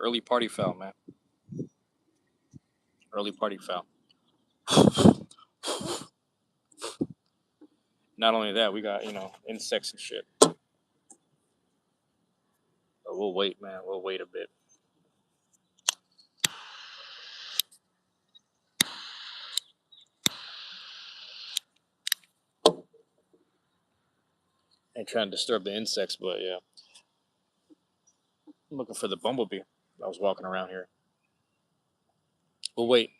Early party foul, man. Early party foul. Not only that, we got, insects and shit. But we'll wait, man. We'll wait a bit. Ain't trying to disturb the insects, but yeah. I'm looking for the bumblebee. I was walking around here. We'll wait.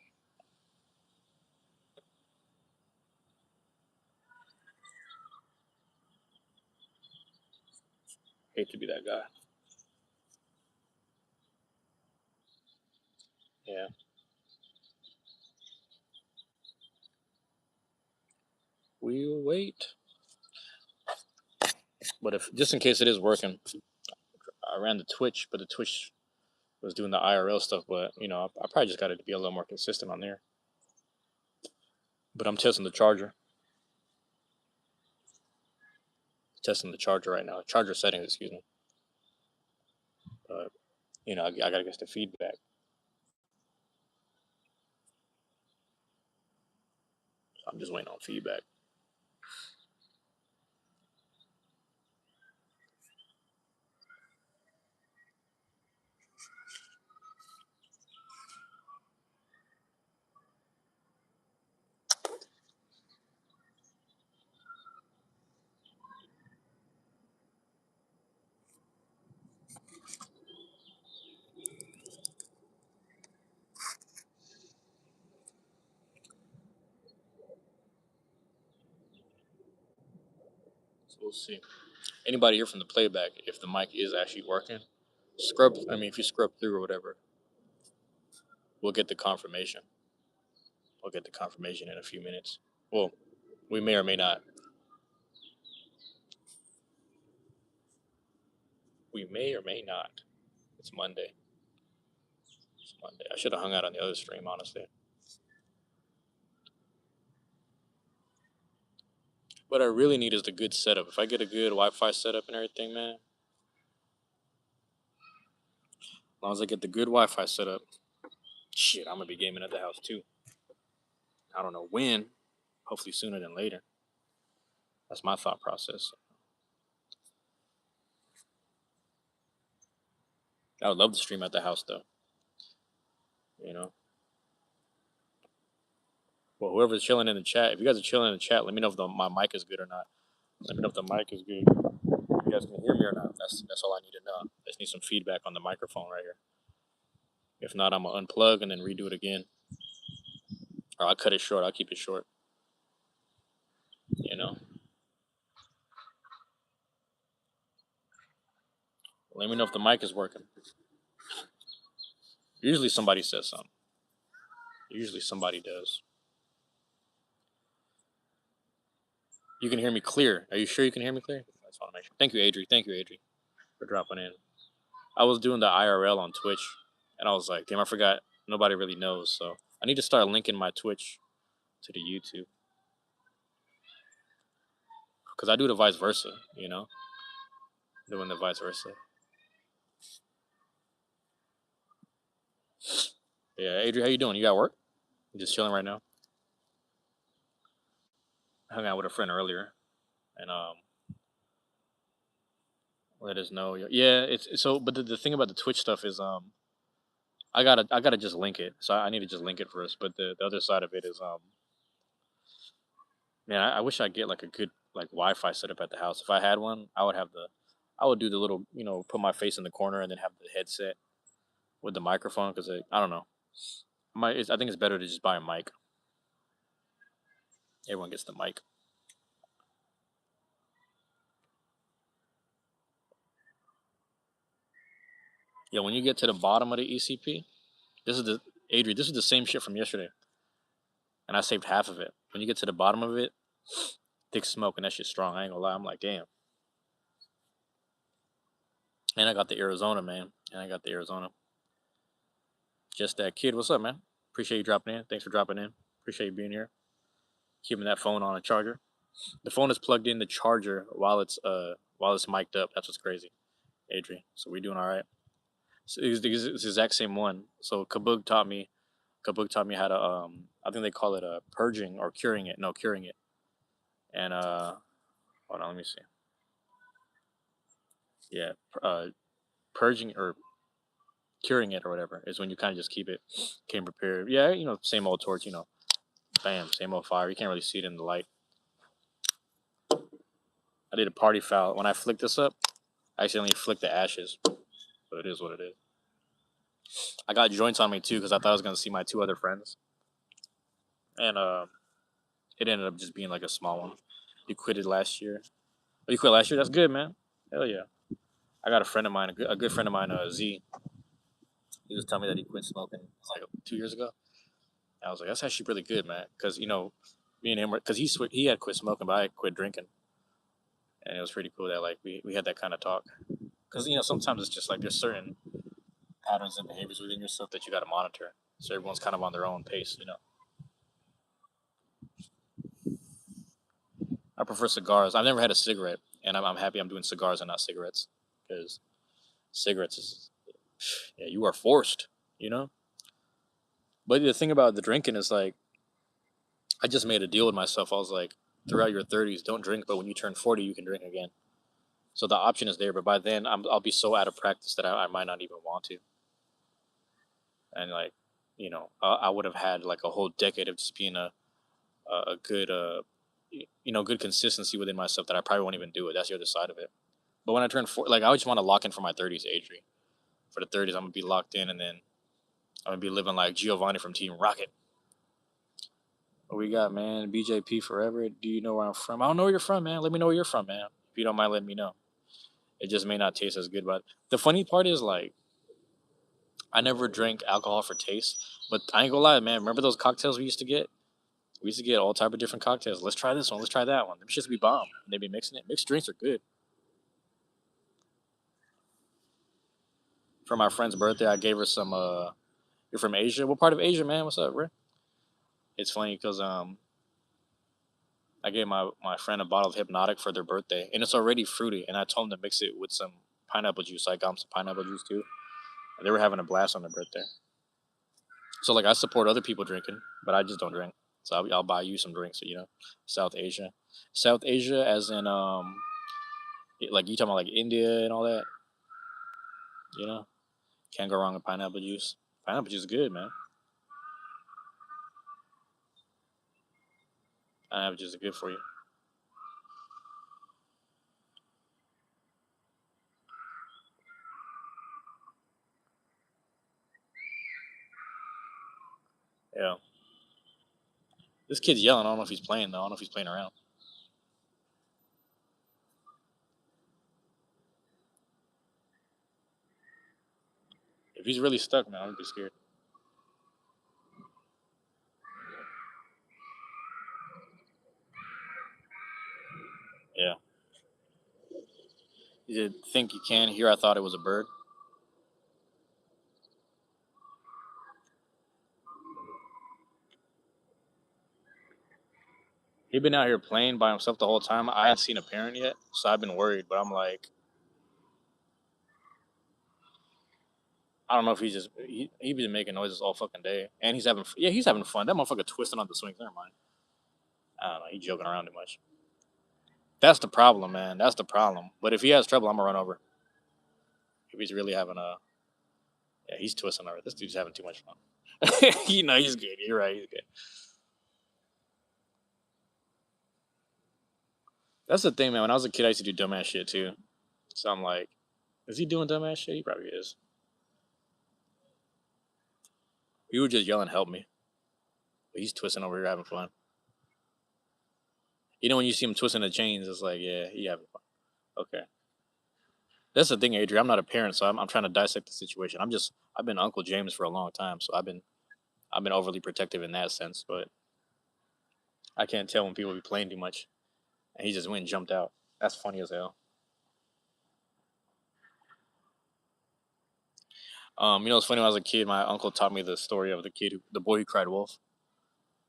Hate to be that guy. Yeah. We'll wait. But if just in case it is working, I ran the Twitch, but the Twitch was doing the IRL stuff. But I probably just got it to be a little more consistent on there. But I'm testing the charger. Testing the charger right now. Charger settings, excuse me. But I gotta get the feedback. So I'm just waiting on feedback. So we'll see. Anybody here from the playback, if the mic is actually working, if you scrub through or whatever, we'll get the confirmation. We'll get the confirmation in a few minutes. Well, we may or may not. We may or may not. It's Monday. It's Monday. I should have hung out on the other stream, honestly. What I really need is the good setup. If I get a good Wi-Fi setup and everything, man, as long as I get the good Wi-Fi setup, shit, I'm gonna be gaming at the house too. I don't know when. Hopefully sooner than later. That's my thought process. I would love to stream at the house though. Well, whoever's chilling in the chat, if you guys are chilling in the chat, let me know if my mic is good or not. Let me know if the mic is good. If you guys can hear me or not. That's all I need to know. I just need some feedback on the microphone right here. If not, I'm gonna unplug and then redo it again. Or I'll cut it short. I'll keep it short. Let me know if the mic is working. Usually somebody says something. Usually somebody does. You can hear me clear. Are you sure you can hear me clear? I just want to make sure. Thank you, Adri. Thank you, Adri, for dropping in. I was doing the IRL on Twitch, and I was like, damn, I forgot. Nobody really knows, so I need to start linking my Twitch to the YouTube. Because I do the vice versa, doing the vice versa. Yeah, Adri, how you doing? You got work? You just chilling right now? I hung out with a friend earlier, and let us know. Yeah, it's so. But the thing about the Twitch stuff is I gotta just link it. So I need to just link it first. But the other side of it is man, I wish I'd get like a good like Wi-Fi setup at the house. If I had one, I would do the little put my face in the corner and then have the headset with the microphone because I don't know. I think it's better to just buy a mic. Everyone gets the mic. Yeah, when you get to the bottom of the ECP, this is the same shit from yesterday. And I saved half of it. When you get to the bottom of it, thick smoke and that shit's strong. I ain't gonna lie. I'm like, damn. And I got the Arizona, man. Just that kid. What's up, man? Appreciate you dropping in. Thanks for dropping in. Appreciate you being here. Keeping that phone on a charger. The phone is plugged in the charger while it's mic'd up. That's what's crazy, Adri. So we doing all right. So it's the exact same one. So Kabuk taught me how to I think they call it purging or curing it. No, curing it. And hold on, let me see. Yeah, purging or curing it or whatever is when you kind of just keep it came prepared. Yeah, same old torch. Bam, same old fire. You can't really see it in the light. I did a party foul when I flicked this up. I accidentally flicked the ashes, but it is what it is. I got joints on me too because I thought I was gonna see my two other friends, and it ended up just being like a small one. You quitted last year. Oh, you quit last year? That's good, man. Hell yeah. I got a friend of mine, a good friend of mine, Z. He was telling me that he quit smoking like 2 years ago. And I was like, that's actually really good, man. Because me and him were because he had quit smoking, but I had quit drinking, and it was pretty cool that like we had that kind of talk. Because sometimes it's just like there's certain patterns and behaviors within yourself that you got to monitor. So everyone's kind of on their own pace. I prefer cigars. I've never had a cigarette, and I'm happy I'm doing cigars and not cigarettes because cigarettes is yeah, you are forced, you know. But the thing about the drinking is like I just made a deal with myself. I was like, throughout your 30s, don't drink, but when you turn 40, you can drink again. So the option is there, but by then I'll be so out of practice that I might not even want to. And like, I would have had like a whole decade of just being a good good consistency within myself that I probably won't even do it. That's the other side of it. But when I turn 40, like I just want to lock in for my 30s age. For the 30s, I'm gonna be locked in, and then I'm gonna be living like Giovanni from Team Rocket. What we got, man? BJP forever. Do you know where I'm from? I don't know where you're from, man. Let me know where you're from, man. If you don't mind, let me know. It just may not taste as good, but the funny part is like I never drank alcohol for taste, but I ain't gonna lie, man. Remember those cocktails we used to get? We used to get all type of different cocktails. Let's try this one. Let's try that one. Them shits be bomb. And they be mixing it. Mixed drinks are good. For my friend's birthday, I gave her some. You're from Asia? What part of Asia, man? What's up, bro? It's funny because I gave my friend a bottle of Hypnotic for their birthday, and it's already fruity. And I told them to mix it with some pineapple juice. So I got them some pineapple juice too, and they were having a blast on their birthday. So like I support other people drinking, but I just don't drink. So I'll buy you some drinks. South Asia, South Asia, as in like you talking about like India and all that. You know, can't go wrong with pineapple juice. Pineapple juice is good, man. Pineapple juice is good for you. Yeah. This kid's yelling. I don't know if he's playing though. I don't know if he's playing around. If he's really stuck, man, I'm gonna be scared. Yeah. You did think you can hear? I thought it was a bird. He been out here playing by himself the whole time. I hadn't seen a parent yet, so I've been worried. But I'm like, I don't know if he been making noises all fucking day, and he's having fun. That motherfucker twisting on the swings. Never mind. I don't know. He's joking around too much. That's the problem, man. That's the problem. But if he has trouble, I'm gonna run over. If he's really having yeah, he's twisting over. This dude's having too much fun. He's good. You're right. He's good. That's the thing, man. When I was a kid, I used to do dumbass shit too. So I'm like, is he doing dumbass shit? He probably is. He would just yell and help me. But he's twisting over here having fun. When you see him twisting the chains, it's like, yeah, he having fun. Okay. That's the thing, Adrian. I'm not a parent, so I'm trying to dissect the situation. I've been Uncle James for a long time, so I've been overly protective in that sense, but I can't tell when people be playing too much. And he just went and jumped out. That's funny as hell. It's funny when I was a kid, my uncle taught me the story of the boy who cried wolf.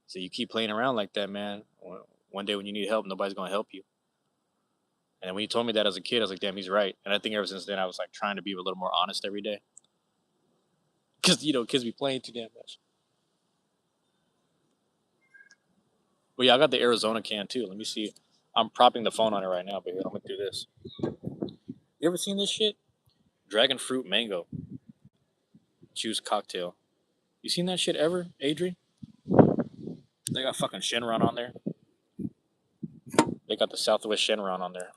So you keep playing around like that, man. One day when you need help, nobody's gonna help you. And when he told me that as a kid, I was like, damn, he's right. And I think ever since then, I was like trying to be a little more honest every day. because kids be playing too damn much. But yeah, I got the Arizona can too. Let me see. I'm propping the phone on it right now, but here, I'm gonna do this. You ever seen this shit? Dragonfruit mango juice cocktail. You seen that shit ever, Adrian? They got fucking Shenron on there. They got the Southwest Shenron on there.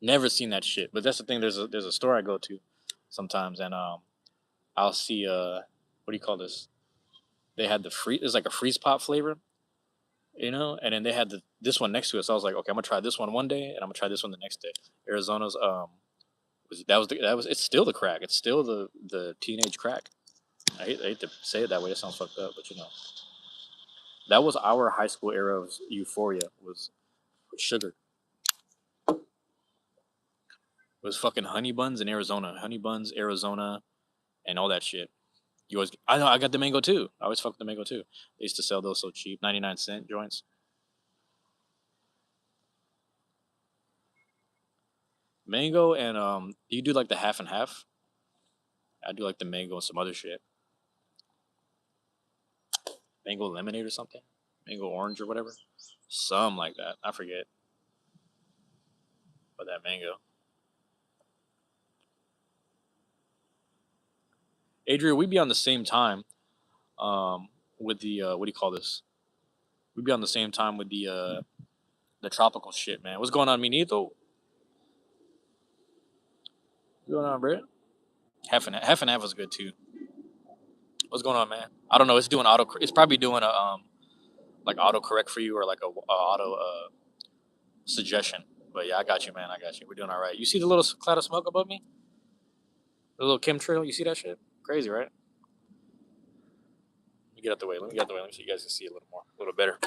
Never seen that shit. But that's the thing. There's a store I go to sometimes, and I'll see what do you call this? They had the free. It's like a freeze pop flavor, and then they had this one next to it. So I was like, okay, I'm gonna try this one day, and I'm gonna try this one the next day. Arizona's it's still the crack. It's still the teenage crack. I hate to say it that way. It sounds fucked up, but that was our high school era of euphoria. Was sugar. It was fucking honey buns in Arizona. Honey buns, Arizona, and all that shit. You always, I know, I got the mango too. I always fuck with the mango too. They used to sell those so cheap, 99-cent joints. Mango and you do like the half and half. I do like the mango and some other shit. Mango lemonade or something. Mango orange or whatever. Some like that. I forget. But that mango. Adrian, we be on the same time. With the what do you call this? We be on the same time with the tropical shit, man. What's going on, Minito? What's going on, bro? Half and half was good too. What's going on, man? I don't know. It's doing auto. It's probably doing a like auto correct for you or like a auto suggestion. But yeah, I got you, man. I got you. We're doing all right. You see the little cloud of smoke above me? The little chemtrail. You see that shit? Crazy, right? Let me get out the way. Let me get out the way. Let me see you guys can see a little more, a little better.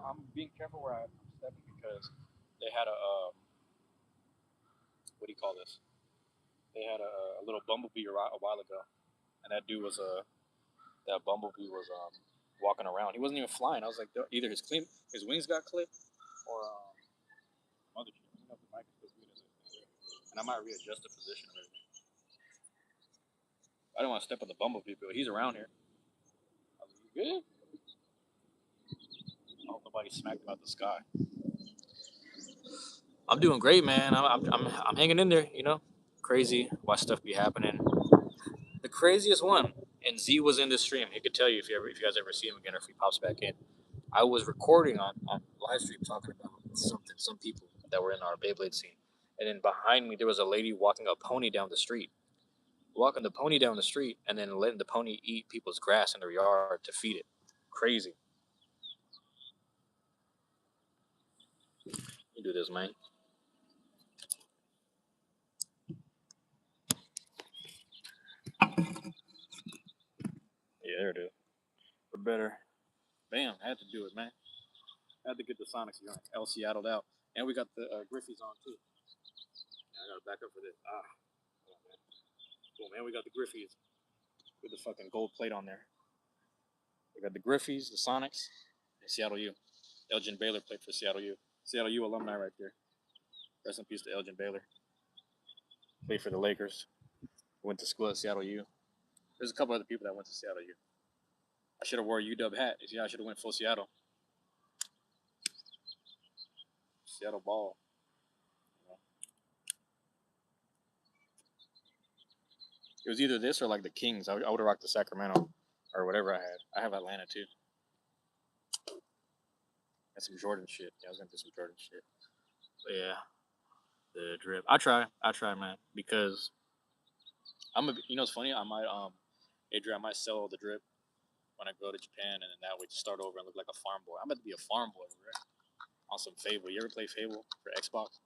I'm being careful where I'm stepping because they had a what do you call this? They had a little bumblebee a while ago, and that dude was that bumblebee was walking around. He wasn't even flying. I was like, either his wings got clipped or other shit. I don't know if the mic is good as it, and I might readjust the position of everything. I don't want to step on the bumblebee, but he's around here. I was like, you good? I hope nobody smacked about the sky. I'm doing great, man. I'm hanging in there. Crazy. Why stuff be happening. The craziest one, and Z was in the stream. He could tell you if you guys ever see him again or if he pops back in. I was recording on live stream talking about some people that were in our Beyblade scene, and then behind me there was a lady walking a pony down the street, and then letting the pony eat people's grass in their yard to feed it. Crazy. You do this, man. Yeah, there it is. But better. Bam! I had to do it, man. I had to get the Sonics joint. El Seattle'd out, and we got the Griffies on too. Yeah, I gotta back up for this. Oh, man. Cool, man. We got the Griffies with the fucking gold plate on there. We got the Griffies, the Sonics, and Seattle U. Elgin Baylor played for Seattle U. Seattle U alumni right there. Rest in peace to Elgin Baylor. Played for the Lakers. Went to school at Seattle U. There's a couple other people that went to Seattle U. I should have wore a UW hat. Yeah, I should have went full Seattle. Seattle ball. It was either this or like the Kings. I would have rocked the Sacramento or whatever I had. I have Atlanta too. And some Jordan shit. Yeah, I was gonna do some Jordan shit. But yeah, the drip. I try, man, because it's funny. I might Adrian, I might sell the drip when I go to Japan, and then that way just start over and look like a farm boy. I'm about to be a farm boy, right? On some Fable. You ever play Fable for Xbox?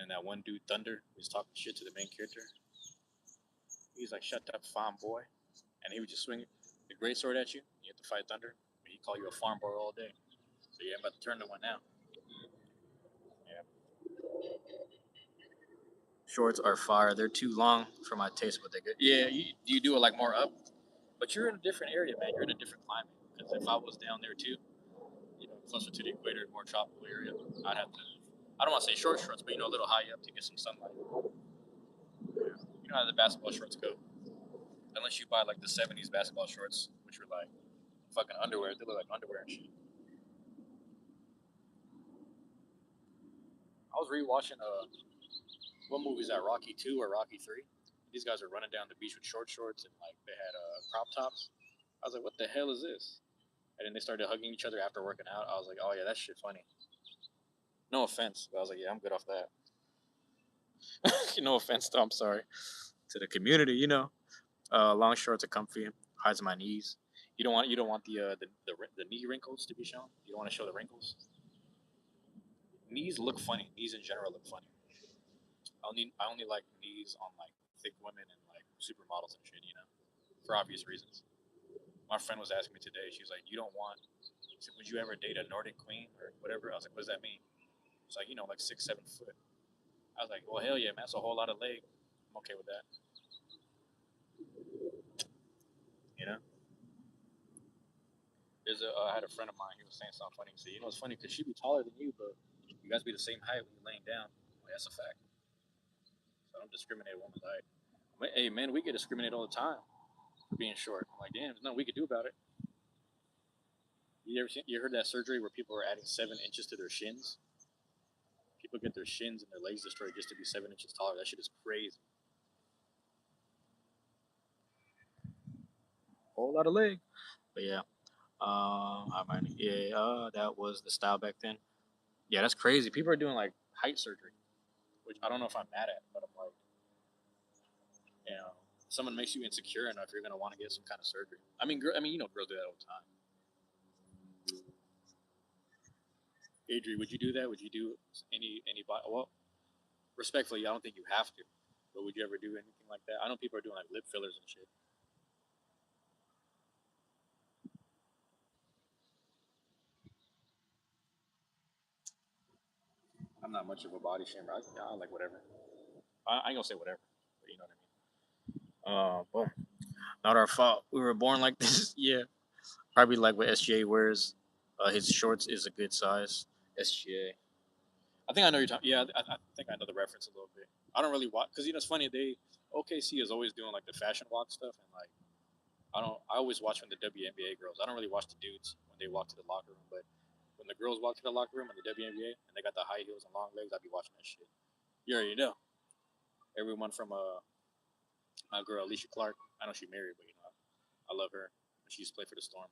And that one dude, Thunder, was talking shit to the main character. He's like, "Shut up, farm boy," and he would just swing the great sword at you. You have to fight Thunder. He'd call you a farm boy all day. So yeah, I'm about to turn to one now. Yeah. Shorts are fire. They're too long for my taste, but they're good. Yeah, you do it like more up, but you're in a different area, man. You're in a different climate. Because if I was down there too, closer to the equator, more tropical area, I'd have to I don't want to say short shorts, but a little high up to get some sunlight. You know how the basketball shorts go. Unless you buy like the '70s basketball shorts, which were like fucking underwear. They look like underwear and shit. I was rewatching what movie is that? Rocky 2 or Rocky 3? These guys are running down the beach with short shorts and like they had crop tops. I was like, what the hell is this? And then they started hugging each other after working out. I was like, oh yeah, that shit funny. No offense, but I was like, yeah, I'm good off that. No offense, though. I'm sorry to the community. Long shorts are comfy, hides my knees. You don't want the knee wrinkles to be shown. You don't want to show the wrinkles. Knees look funny. Knees in general look funny. I only like knees on like thick women and like supermodels and shit. For obvious reasons. My friend was asking me today. She was like, "You don't want? Would you ever date a Nordic queen or whatever?" I was like, "What does that mean?" It's like like 6, 7 foot. I was like, "Well, hell yeah, man. That's a whole lot of leg. I'm okay with that." You know. I had a friend of mine. He was saying something funny. He said, "It's funny because she'd be taller than you, but you guys be the same height when you're laying down." Like, that's a fact. So I don't discriminate women's height. But, hey, man, we get discriminated all the time for being short. I'm like, damn, there's nothing we could do about it. You heard that surgery where people are adding 7 inches to their shins? People get their shins and their legs destroyed just to be 7 inches taller. That shit is crazy. Whole lot of leg. But yeah, that was the style back then. Yeah, that's crazy. People are doing like height surgery, which I don't know if I'm mad at, but I'm like, someone makes you insecure enough, you're gonna want to get some kind of surgery. Girls do that all the time. Adri, would you do that? Would you do any? Well, respectfully, I don't think you have to, but would you ever do anything like that? I know people are doing like lip fillers and shit. I'm not much of a body shamer. I like whatever. I ain't gonna say whatever, but you know what I mean. Boom. Not our fault. We were born like this. Yeah. Probably like what SGA wears. His shorts is a good size. SGA. I think I know you're talking. Yeah, I think I know the reference a little bit. I don't really watch because it's funny. OKC is always doing like the fashion walk stuff, and like I don't. I always watch when the WNBA girls. I don't really watch the dudes when they walk to the locker room, but when the girls walk to the locker room in the WNBA and they got the high heels and long legs, I'd be watching that shit. You already know. Everyone from my girl Alicia Clark. I know she married, but I love her. She used to play for the Storm.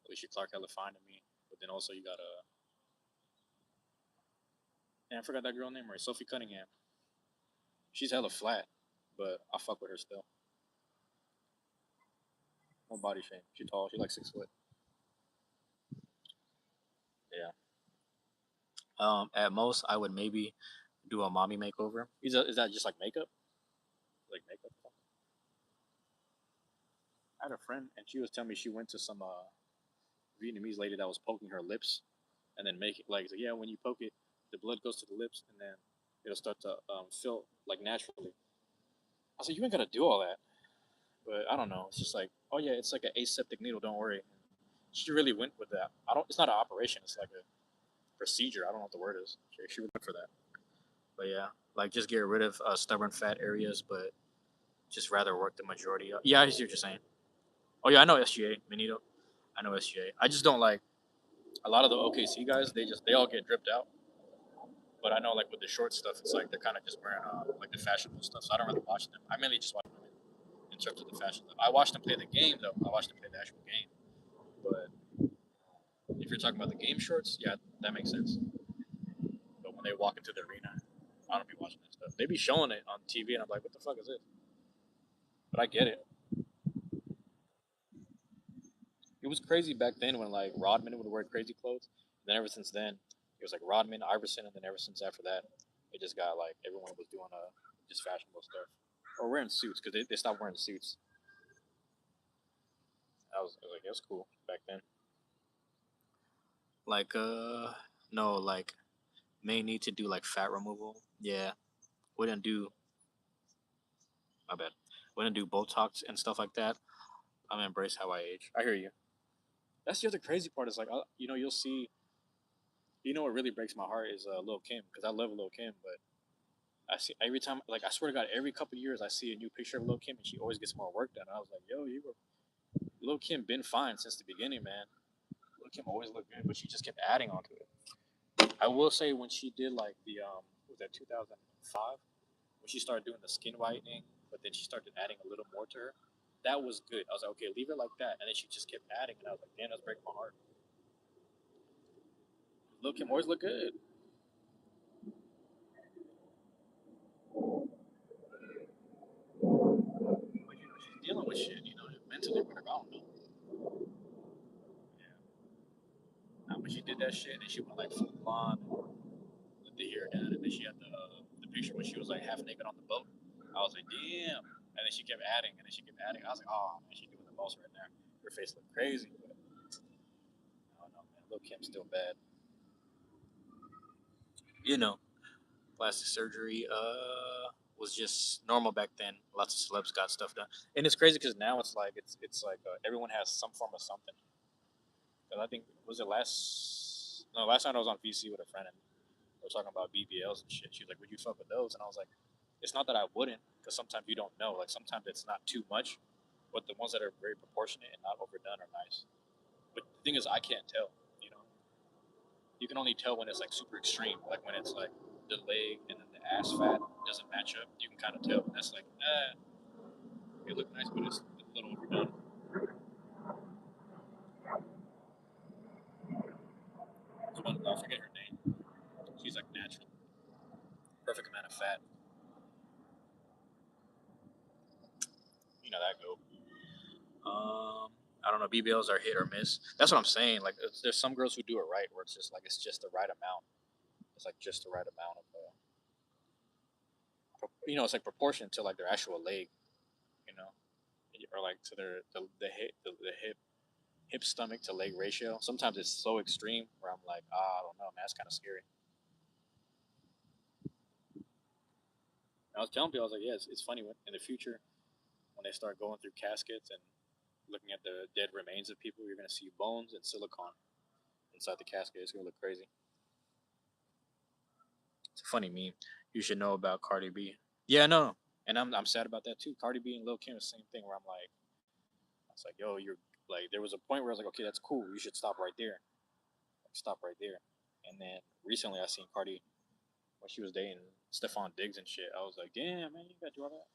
Alicia Clark hella fine to me. But then also you got I forgot that girl name right. Sophie Cunningham. She's hella flat, but I fuck with her still. No body shape. She tall. She like 6 foot. Yeah. At most, I would maybe do a mommy makeover. Is that just like makeup? Like makeup? I had a friend, and she was telling me she went to some Vietnamese lady that was poking her lips, and then make it like yeah, when you poke it, the blood goes to the lips, and then it'll start to fill like naturally. I was like, you ain't gotta do all that, but I don't know. It's just like, oh yeah, it's like an aseptic needle. Don't worry. She really went with that. I don't. It's not an operation. It's like a procedure. I don't know what the word is. She went for that. But yeah, like just get rid of stubborn fat areas, but just rather work the majority. Yeah, I see what you're saying. Oh yeah, I know SGA, Benito. I know SGA. I just don't like a lot of the OKC guys. They all get dripped out. But I know like with the short stuff, it's like they're kind of just wearing like the fashionable stuff. So I don't really watch them. I mainly just watch women in terms of the fashion stuff. I watch them play the game though. I watch them play the actual game. But if you're talking about the game shorts, yeah, that makes sense. But when they walk into the arena, I don't be watching that stuff. They be showing it on TV, and I'm like, what the fuck is this? But I get it. It was crazy back then when like Rodman would wear crazy clothes. And then ever since then, it was like Rodman, Iverson, and then ever since after that, it just got like everyone was doing just fashionable stuff or wearing suits because they stopped wearing suits. I was like, that's cool back then. Like no, like may need to do like fat removal. Yeah, wouldn't do my bad. Wouldn't do Botox and stuff like that. I'm gonna embrace how I age. I hear you. That's the other crazy part is like you'll see You know what really breaks my heart is Lil Kim, because I love Lil Kim, but I see every time, like I swear to God, every couple of years I see a new picture of Lil Kim, and she always gets more work done. And I was like, yo, you were Lil Kim been fine since the beginning, man. Lil Kim always looked good, but she just kept adding onto it. I will say when she did like the was that 2005 when she started doing the skin whitening, but then she started adding a little more to her. That was good. I was like, okay, leave her like that, and then she just kept adding, and I was like, damn, that's breaking my heart. Lil Kim always look good. But you know, she's dealing with shit, you know, mentally, whatever. I don't know. Yeah. Nah, but she did that shit, and then she went like full blonde, with the hair down, and then she had the picture when she was like half naked on the boat. I was like, damn. And then she kept adding, and then she kept adding. I was like, oh man, she's doing the most right there. Her face looked crazy, but I don't know, man. Lil Kim's still bad. You know, plastic surgery was just normal back then. Lots of celebs got stuff done, and it's crazy because now it's like everyone has some form of something. Because I think was it last no last night I was on VC with a friend and we were talking about BBLs and shit. She was like, "Would you fuck with those?" And I was like, "It's not that I wouldn't, because sometimes you don't know. Like sometimes it's not too much, but the ones that are very proportionate and not overdone are nice. But the thing is, I can't tell. You know, you can only tell when it's like super extreme, like when it's like the leg and then the ass fat doesn't match up. You can kind of tell. That's like, it look nice, but it's a little overdone. So I forget her name. She's like natural, perfect amount of fat. You know that go. I don't know. BBLs are hit or miss. That's what I'm saying. Like, there's some girls who do it right, where it's just the right amount. It's like just the right amount of, it's like proportion to like their actual leg, you know, or like to the hip stomach to leg ratio. Sometimes it's so extreme where I'm like, I don't know, man, that's kind of scary. And I was telling people, I was like, yeah, it's funny when in the future when they start going through caskets and looking at the dead remains of people, you're gonna see bones and silicone inside the casket. It's gonna look crazy. It's a funny meme. You should know about Cardi B. Yeah, no, and I'm sad about that too. Cardi B and Lil Kim is the same thing. Where I was like, yo, you're like, there was a point where I was like, okay, that's cool. You should stop right there. Like, stop right there. And then recently, I seen Cardi when she was dating Stefan Diggs and shit. I was like, damn, man, you gotta do all that.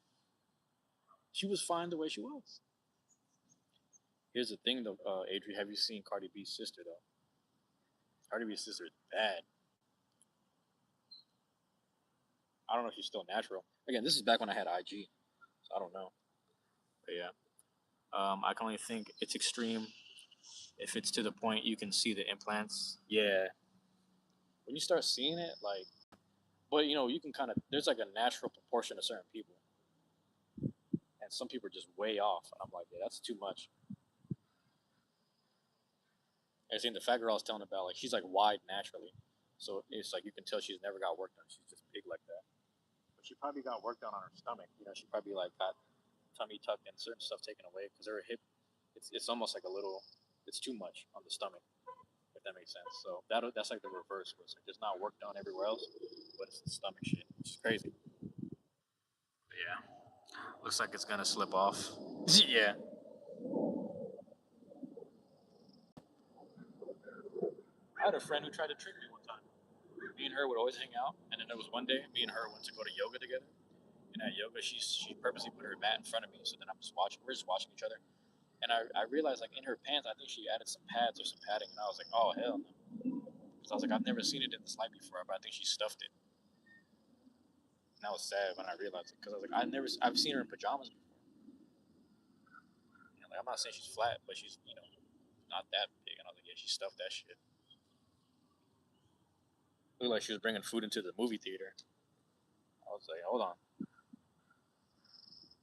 She was fine the way she was. Here's the thing, though, Adri, have you seen Cardi B's sister though? Cardi B's sister is bad. I don't know if she's still natural. Again, this is back when I had IG, so I don't know. But yeah, I can only think it's extreme if it's to the point you can see the implants. Yeah, when you start seeing it, like, but you know, you can kind of there's like a natural proportion of certain people, and some people are just way off, and I'm like, yeah, that's too much. I seen the fat girl I was telling about, like, she's like wide naturally, so it's like you can tell she's never got work done. She's just big like that, but she probably got work done on her stomach. You know, she probably like got tummy tucked and certain stuff taken away because her hip, it's almost like a little, it's too much on the stomach, if that makes sense. So that's like the reverse, where it's like there's not work done everywhere else, but it's the stomach shit, which is crazy. But yeah, looks like it's gonna slip off. Yeah, I had a friend who tried to trick me one time. Me and her would always hang out, and then there was one day me and her went to go to yoga together. And at yoga, she purposely put her mat in front of me, so then I'm just watching. We're just watching each other, and I realized like in her pants, I think she added some pads or some padding, and I was like, oh hell no. So I was like, I've never seen it in this light before, but I think she stuffed it. And I was sad when I realized it because I was like, I've seen her in pajamas before. And like, I'm not saying she's flat, but she's not that big. And I was like, yeah, she stuffed that shit. Looked like she was bringing food into the movie theater. I was like, hold on,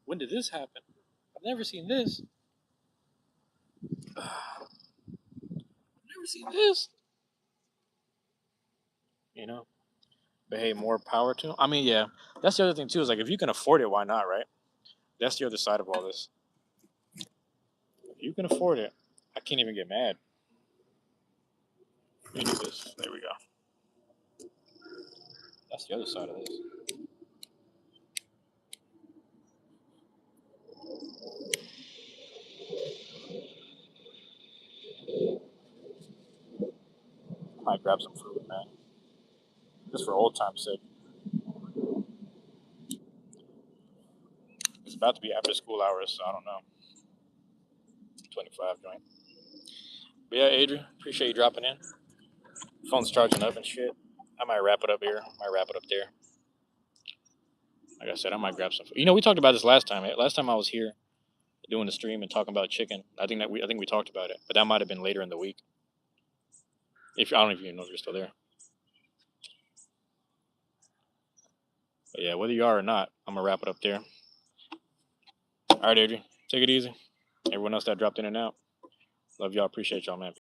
when did this happen? I've never seen this. I've never seen this. You know. But hey, more power to him. I mean, yeah, that's the other thing too. Is like if you can afford it, why not, right? That's the other side of all this. If you can afford it, I can't even get mad. Let me do this. There we go. That's the other side of this. I might grab some fruit, man. Just for old time's sake. It's about to be after school hours, so I don't know. 25 joint. But yeah, Adrian, appreciate you dropping in. Phone's charging up and shit. I might wrap it up here. I might wrap it up there. Like I said, I might grab some. You know, we talked about this last time. Last time I was here doing the stream and talking about chicken. I think we talked about it, but that might have been later in the week. If I don't even know if you're still there. But yeah, whether you are or not, I'm gonna wrap it up there. All right, Adrian, take it easy. Everyone else that dropped in and out, love y'all. Appreciate y'all, man.